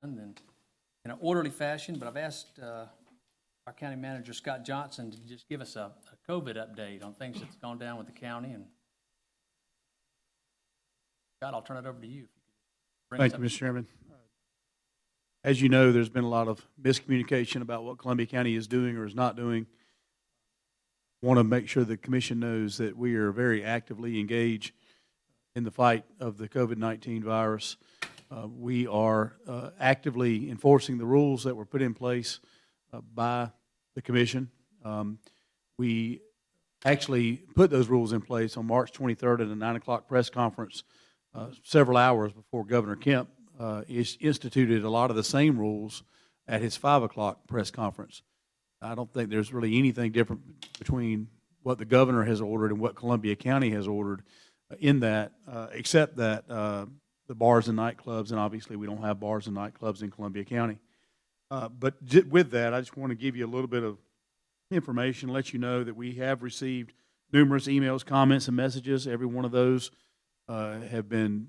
and in an orderly fashion, but I've asked our county manager, Scott Johnson, to just give us a COVID update on things that's gone down with the county. And Scott, I'll turn it over to you. If you could bring us Thank you, up. Mr. Chairman. As you know, there's been a lot of miscommunication about what Columbia County is doing or is not doing. I want to make sure the commission knows that we are very actively engaged in the fight of the COVID-19 virus. We are actively enforcing the rules that were put in place by the commission. We actually put those rules in place on March 23rd at a 9 o'clock press conference several hours before Governor Kemp instituted a lot of the same rules at his 5 o'clock press conference. I don't think there's really anything different between what the governor has ordered and what Columbia County has ordered in that, except that the bars and nightclubs, and obviously we don't have bars and nightclubs in Columbia County. But with that, I just want to give you a little bit of information, let you know that we have received numerous emails, comments, and messages. Every one of those have been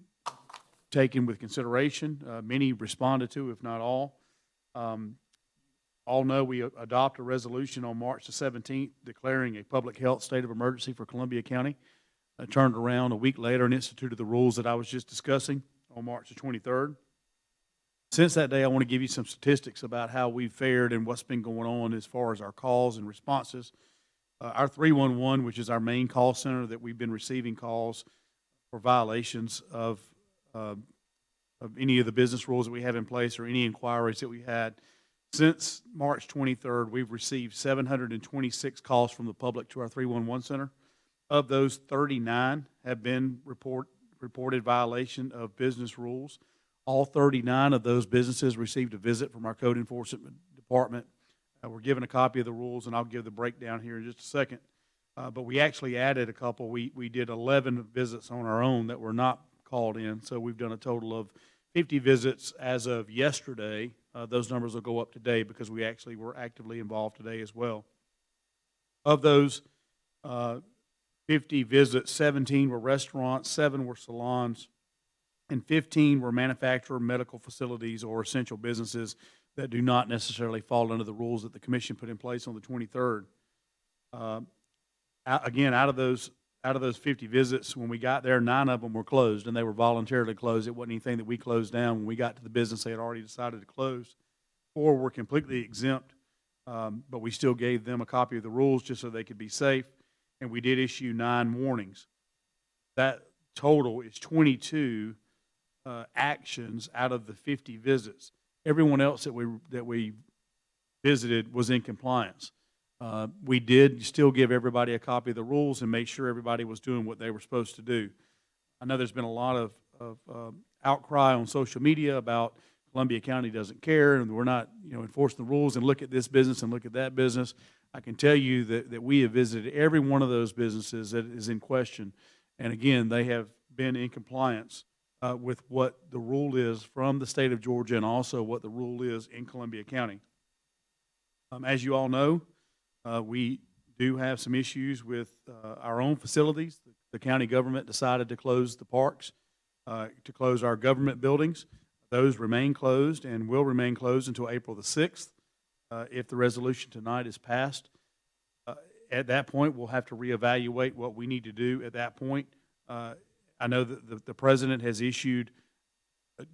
taken with consideration. Many responded to, if not all. All know we adopt a resolution on March the 17th declaring a public health state of emergency for Columbia County. I turned around a week later and instituted the rules that I was just discussing on March the 23rd. Since that day, I want to give you some statistics about how we've fared and what's been going on as far as our calls and responses. Our 311, which is our main call center that we've been receiving calls for violations of any of the business rules that we have in place or any inquiries that we had. Since March 23rd, we've received 726 calls from the public to our 311 center. Of those, 39 have been reported violation of business rules. All 39 of those businesses received a visit from our code enforcement department. We're given a copy of the rules, and I'll give the breakdown here in just a second. But we actually added a couple. We did 11 visits on our own that were not called in, so we've done a total of 50 visits as of yesterday. Those numbers will go up today because we actually were actively involved today as well. Of those 50 visits, 17 were restaurants, 7 were salons, and 15 were manufacturer, medical facilities, or essential businesses that do not necessarily fall under the rules that the commission put in place on the 23rd. Again, out of those 50 visits, when we got there, 9 of them were closed, and they were voluntarily closed. It wasn't anything that we closed down. When we got to the business, they had already decided to close. 4 were completely exempt, but we still gave them a copy of the rules just so they could be safe, and we did issue 9 warnings. That total is 22 actions out of the 50 visits. Everyone else that we visited was in compliance. We did still give everybody a copy of the rules and make sure everybody was doing what they were supposed to do. I know there's been a lot of outcry on social media about Columbia County doesn't care and we're not, enforcing the rules, and look at this business and look at that business. I can tell you that we have visited every one of those businesses that is in question, and again, they have been in compliance with what the rule is from the state of Georgia and also what the rule is in Columbia County. As you all know, we do have some issues with our own facilities. The county government decided to close the parks, to close our government buildings. Those remain closed and will remain closed until April the 6th if the resolution tonight is passed. At that point, we'll have to reevaluate what we need to do at that point. I know that the president has issued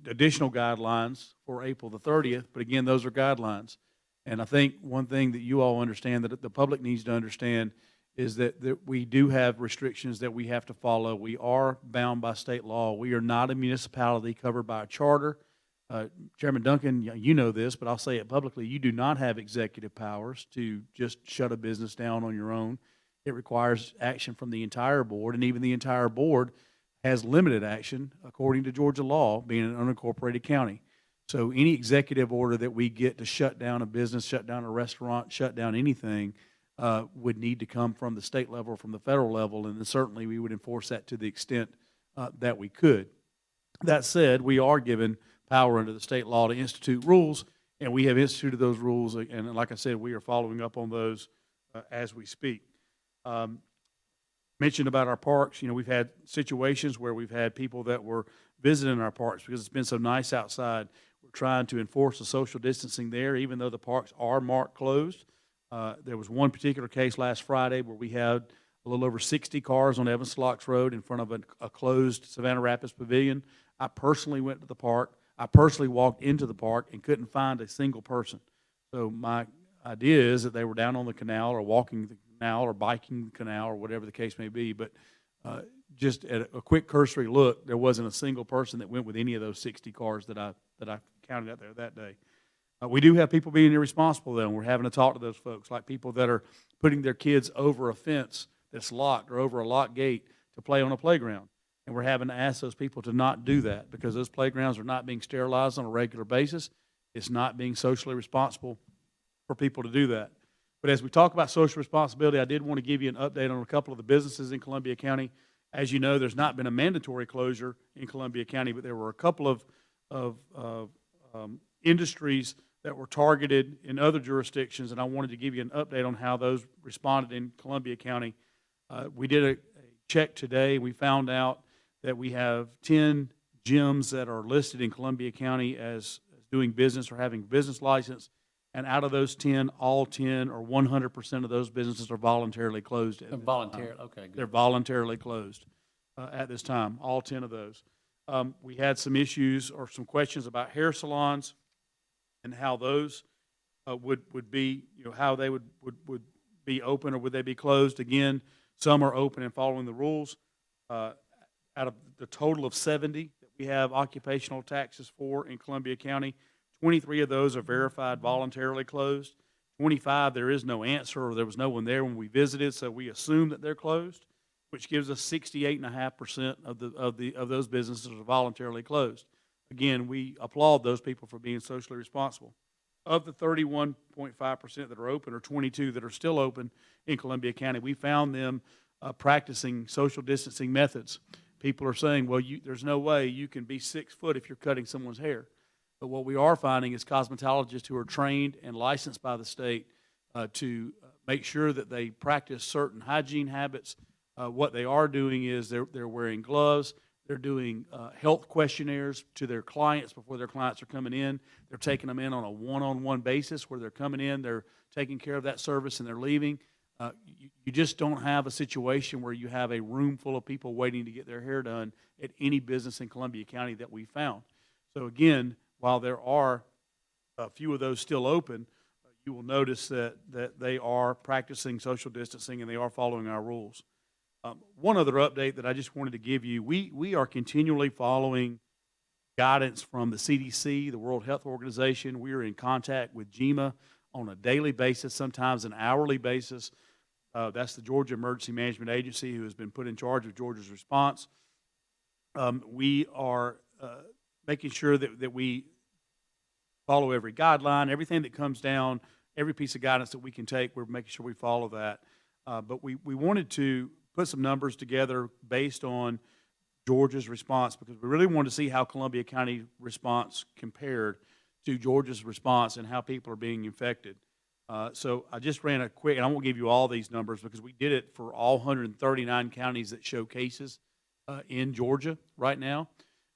additional guidelines for April the 30th, but again, those are guidelines. And I think one thing that you all understand, that the public needs to understand, is that we do have restrictions that we have to follow. We are bound by state law. We are not a municipality covered by a charter. Chairman Duncan, you know this, but I'll say it publicly. You do not have executive powers to just shut a business down on your own. It requires action from the entire board, and even the entire board has limited action according to Georgia law, being an unincorporated county. So any executive order that we get to shut down a business, shut down a restaurant, shut down anything would need to come from the state level or from the federal level, and then certainly we would enforce that to the extent that we could. That said, we are given power under the state law to institute rules, and we have instituted those rules, and like I said, we are following up on those as we speak. Mentioned about our parks, we've had situations where we've had people that were visiting our parks because it's been so nice outside. We're trying to enforce the social distancing there, even though the parks are marked closed. There was one particular case last Friday where we had a little over 60 cars on Evans Locks Road in front of a closed Savannah Rapids Pavilion. I personally went to the park. I personally walked into the park and couldn't find a single person. So my idea is that they were down on the canal or walking the canal or biking the canal or whatever the case may be. But just at a quick cursory look, there wasn't a single person that went with any of those 60 cars that I counted out there that day. We do have people being irresponsible, though, and we're having to talk to those folks, like people that are putting their kids over a fence that's locked or over a locked gate to play on a playground. And we're having to ask those people to not do that because those playgrounds are not being sterilized on a regular basis. It's not being socially responsible for people to do that. But as we talk about social responsibility, I did want to give you an update on a couple of the businesses in Columbia County. As you know, there's not been a mandatory closure in Columbia County, but there were a couple of industries that were targeted in other jurisdictions, and I wanted to give you an update on how those responded in Columbia County. We did a check today. We found out that we have 10 gyms that are listed in Columbia County as doing business or having business license, and out of those 10, all 10 or 100% of those businesses are voluntarily closed. Voluntarily, okay, good. They're voluntarily closed at this time, all 10 of those. We had some issues or some questions about hair salons and how those would be, how they would be open or would they be closed. Again, some are open and following the rules. Out of the total of 70 that we have occupational taxes for in Columbia County, 23 of those are verified voluntarily closed. 25, there is no answer or there was no one there when we visited, so we assume that they're closed, which gives us 68.5% of those businesses are voluntarily closed. Again, we applaud those people for being socially responsible. Of the 31.5% that are open, or 22 that are still open in Columbia County, we found them practicing social distancing methods. People are saying, well, there's no way you can be 6 foot if you're cutting someone's hair. But what we are finding is cosmetologists who are trained and licensed by the state to make sure that they practice certain hygiene habits. What they are doing is they're wearing gloves. They're doing health questionnaires to their clients before their clients are coming in. They're taking them in on a one-on-one basis where they're coming in, they're taking care of that service, and they're leaving. You just don't have a situation where you have a room full of people waiting to get their hair done at any business in Columbia County that we found. So again, while there are a few of those still open, you will notice that they are practicing social distancing and they are following our rules. One other update that I just wanted to give you, we are continually following guidance from the CDC, the World Health Organization. We are in contact with GEMA on a daily basis, sometimes an hourly basis. That's the Georgia Emergency Management Agency, who has been put in charge of Georgia's response. We are making sure that we follow every guideline, everything that comes down, every piece of guidance that we can take, we're making sure we follow that. But we wanted to put some numbers together based on Georgia's response because we really wanted to see how Columbia County response compared to Georgia's response and how people are being infected. So I just ran a quick, and I won't give you all these numbers because we did it for all 139 counties that show cases in Georgia right now.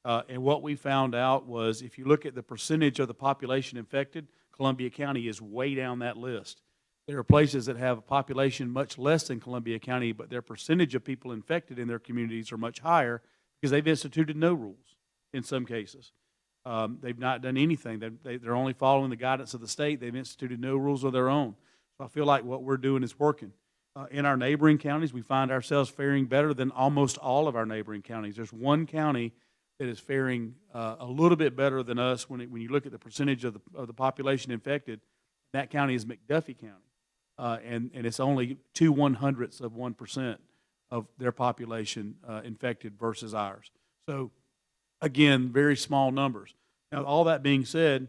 And what we found out was if you look at the percentage of the population infected, Columbia County is way down that list. There are places that have a population much less than Columbia County, but their percentage of people infected in their communities are much higher because they've instituted no rules in some cases. They've not done anything. They're only following the guidance of the state. They've instituted no rules of their own. So I feel like what we're doing is working. In our neighboring counties, we find ourselves faring better than almost all of our neighboring counties. There's one county that is faring a little bit better than us when you look at the percentage of the population infected. That county is McDuffie County. And it's only 0.02% of their population infected versus ours. So, again, very small numbers. Now, all that being said,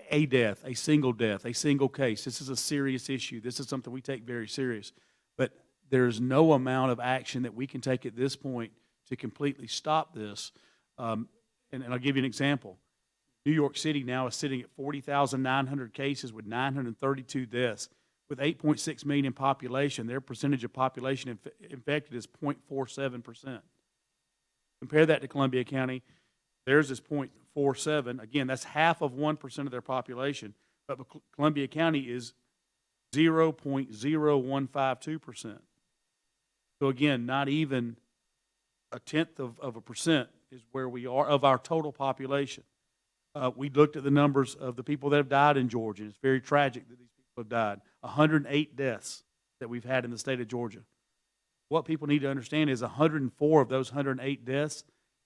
a death, a single case, this is a serious issue. This is something we take very serious. But there's no amount of action that we can take at this point to completely stop this. And I'll give you an example. New York City now is sitting at 40,900 cases with 932 deaths. With 8.6 million in population, their percentage of population infected is 0.47%. Compare that to Columbia County. Theirs is 0.47. Again, that's half of 1% of their population, but Columbia County is 0.0152%. So again, not even a tenth of a percent is where we are of our total population. We looked at the numbers of the people that have died in Georgia. It's very tragic that these people have died. 108 deaths that we've had in the state of Georgia. What people need to understand is 104 of those 108 deaths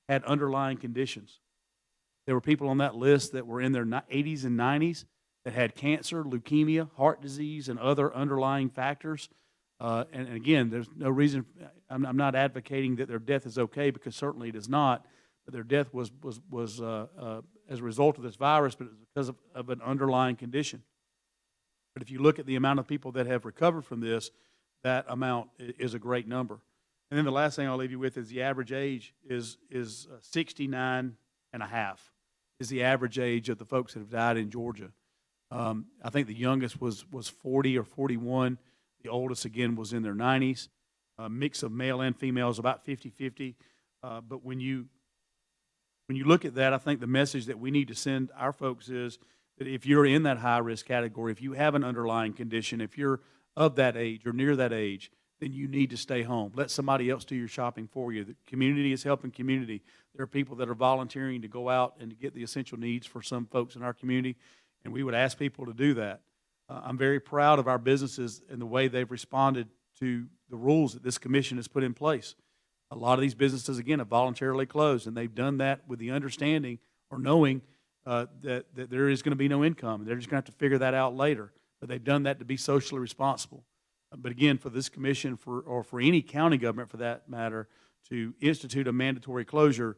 had underlying conditions. There were people on that list that were in their 80s and 90s that had cancer, leukemia, heart disease, and other underlying factors. And again, there's no reason, I'm not advocating that their death is okay, because certainly it is not, but their death was as a result of this virus, but it was because of an underlying condition. But if you look at the amount of people that have recovered from this, that amount is a great number. And then the last thing I'll leave you with is the average age is 69 and a half is the average age of the folks that have died in Georgia. I think the youngest was 40 or 41. The oldest, again, was in their 90s. A mix of male and females, about 50-50. But when you look at that, I think the message that we need to send our folks is that if you're in that high-risk category, if you have an underlying condition, if you're of that age or near that age, then you need to stay home. Let somebody else do your shopping for you. The community is helping community. There are people that are volunteering to go out and to get the essential needs for some folks in our community, and we would ask people to do that. I'm very proud of our businesses and the way they've responded to the rules that this commission has put in place. A lot of these businesses, again, have voluntarily closed, and they've done that with the understanding or knowing that there is going to be no income. They're just going to have to figure that out later. But they've done that to be socially responsible. But again, for this commission, or for any county government for that matter, to institute a mandatory closure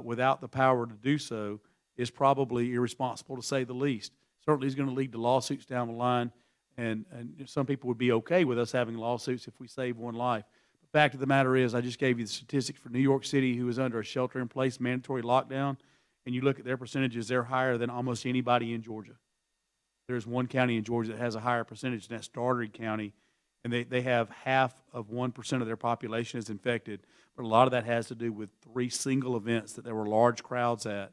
without the power to do so is probably irresponsible, to say the least. Certainly is going to lead to lawsuits down the line, and some people would be okay with us having lawsuits if we save one life. The fact of the matter is, I just gave you the statistics for New York City, who is under a shelter-in-place mandatory lockdown, and you look at their percentages, they're higher than almost anybody in Georgia. There's one county in Georgia that has a higher percentage, and that's Daugherty County, and they have half of 1% of their population is infected. But a lot of that has to do with 3 single events that there were large crowds at,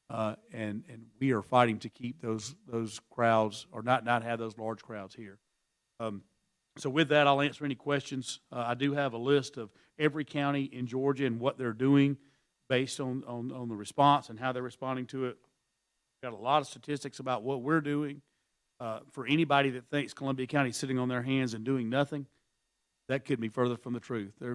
and we are fighting to keep those crowds, or not have those large crowds here. So with that, I'll answer any questions. I do have a list of every county in Georgia and what they're doing based on the response and how they're responding to it. Got a lot of statistics about what we're doing. For anybody that thinks Columbia County is sitting on their hands and doing nothing, that couldn't be further from the truth. There